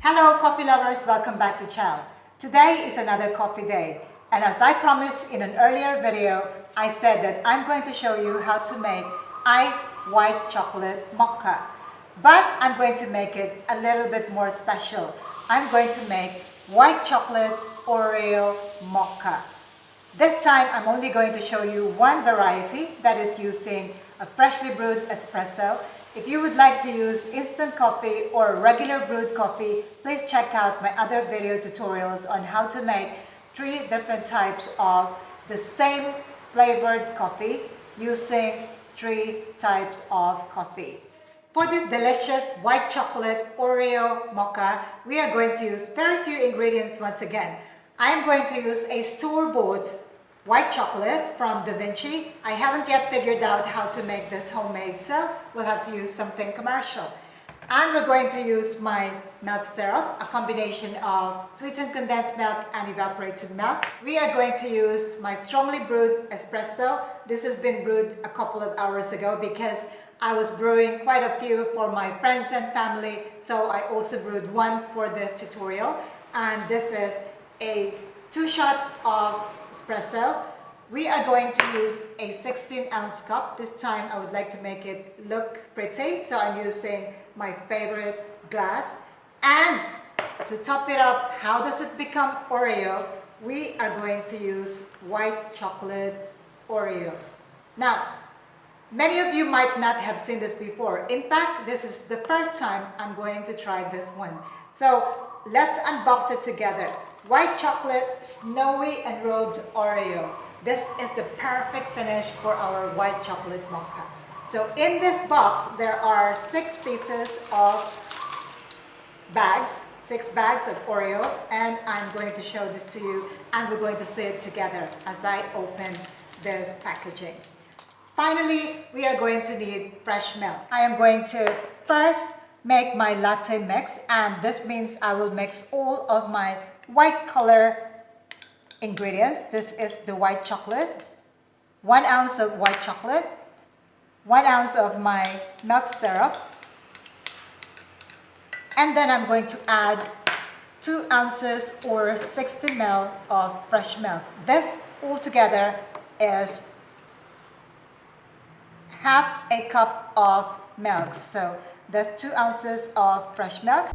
Hello coffee lovers, welcome back to Chao. Today is another coffee day, and as I promised in an earlier video, I said that I'm going to show you how to make iced white chocolate mocha. But I'm going to make it a little bit more special. I'm going to make white chocolate Oreo mocha. This time I'm only going to show you one variety, that is using a freshly brewed espresso. If you would like to use instant coffee or regular brewed coffee, please check out my other video tutorials on how to make 3 different types of the same flavored coffee using 3 types of coffee. For this delicious white chocolate Oreo mocha, we are going to use very few ingredients once again. I am going to use a store-bought white chocolate from Da Vinci. I haven't yet figured out how to make this homemade, so we'll have to use something commercial. And we're going to use my milk syrup, a combination of sweetened condensed milk and evaporated milk. We are going to use my strongly brewed espresso. This has been brewed a couple of hours ago because I was brewing quite a few for my friends and family, so I also brewed one for this tutorial. And this is a 2-shot of espresso. We are going to use a 16-ounce cup. This time I would like to make it look pretty, so I'm using my favorite glass. And to top it up, how does it become Oreo? We are going to use white chocolate Oreo. Now, many of you might not have seen this before. In fact, this is the first time I'm going to try this one. So let's unbox it together. White chocolate, snowy enrobed Oreo. This is the perfect finish for our white chocolate mocha. So in this box, there are 6 pieces of bags, 6 bags of Oreo, and I'm going to show this to you, and we're going to see it together as I open this packaging. Finally, we are going to need fresh milk. I am going to first make my latte mix, and this means I will mix all of my white color ingredients. This is the white chocolate, 1 ounce of white chocolate, 1 ounce of my milk syrup, and then I'm going to add 2 ounces or 60 ml of fresh milk. This altogether is half a cup of milk. So that's 2 ounces of fresh milk.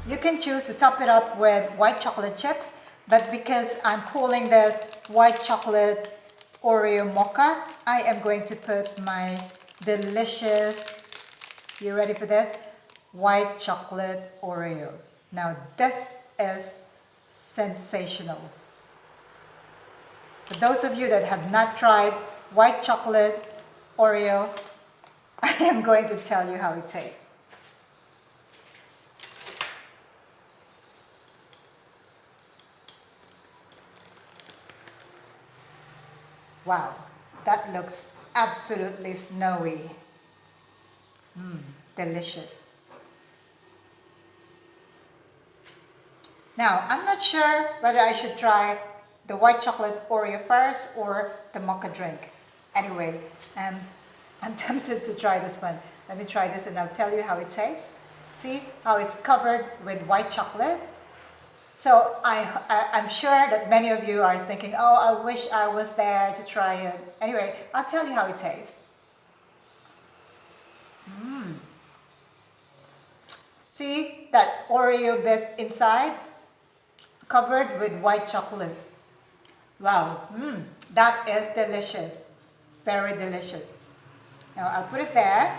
You can choose to top it up with white chocolate chips, but because I'm calling this white chocolate Oreo mocha, I am going to put my delicious, you ready for this? White chocolate Oreo. Now this is sensational. For those of you that have not tried white chocolate Oreo, I am going to tell you how it tastes. Wow, that looks absolutely snowy. Delicious. Now, I'm not sure whether I should try the white chocolate Oreo first or the mocha drink. Anyway, I'm tempted to try this one. Let me try this and I'll tell you how it tastes. See how it's covered with white chocolate? So I'm sure that many of you are thinking, oh, I wish I was there to try it. Anyway, I'll tell you how it tastes. See that Oreo bit inside? Covered with white chocolate. Wow, that is delicious. Very delicious. Now I'll put it there.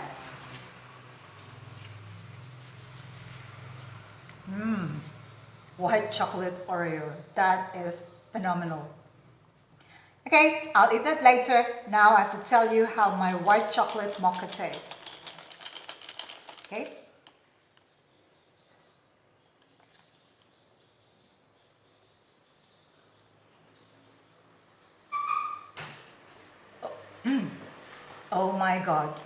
White chocolate Oreo. That is phenomenal. Okay, I'll eat that later. Now I have to tell you how my white chocolate mocha tastes. Okay. Oh my God.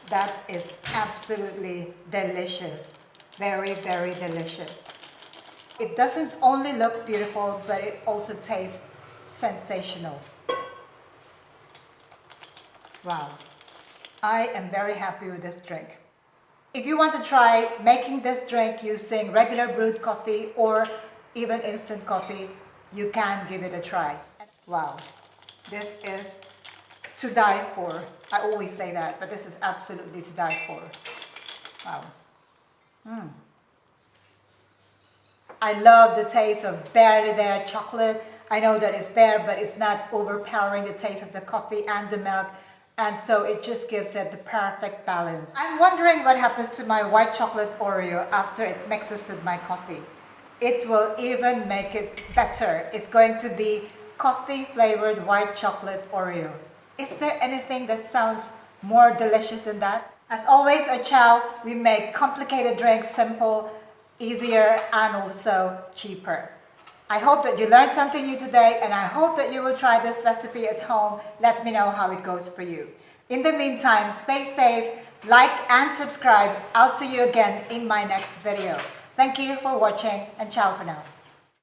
That is absolutely delicious. Very, very delicious. It doesn't only look beautiful, but it also tastes sensational. Wow. I am very happy with this drink. If you want to try making this drink using regular brewed coffee or even instant coffee, you can give it a try. Wow. This is to die for. I always say that, but this is absolutely to die for. Wow. I love the taste of barely there chocolate. I know that it's there, but it's not overpowering the taste of the coffee and the milk. And so it just gives it the perfect balance. I'm wondering what happens to my white chocolate Oreo after it mixes with my coffee. It will even make it better. It's going to be coffee flavored white chocolate Oreo. Is there anything that sounds more delicious than that? As always at Chao, we make complicated drinks simple, easier, and also cheaper. I hope that you learned something new today, and I hope that you will try this recipe at home. Let me know how it goes for you. In the meantime, stay safe, like and subscribe. I'll see you again in my next video. Thank you for watching, and ciao for now.